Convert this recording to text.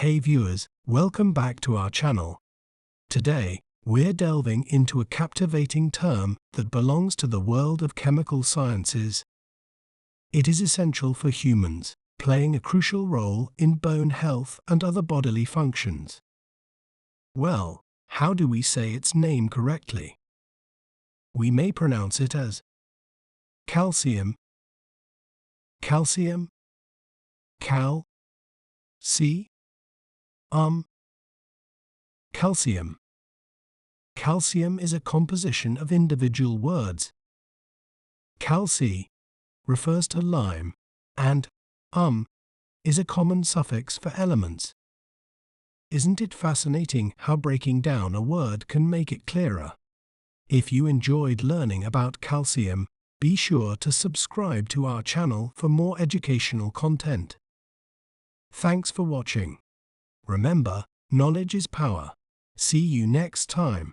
Hey viewers, welcome back to our channel. Today, we're delving into a captivating term that belongs to the world of chemical sciences. It is essential for humans, playing a crucial role in bone health and other bodily functions. Well, how do we say its name correctly? We may pronounce it as calcium, calcium, cal, c, calcium. Calcium is a composition of individual words. Calci refers to lime, and is a common suffix for elements. Isn't it fascinating how breaking down a word can make it clearer? If you enjoyed learning about calcium, be sure to subscribe to our channel for more educational content. Thanks for watching. Remember, knowledge is power. See you next time.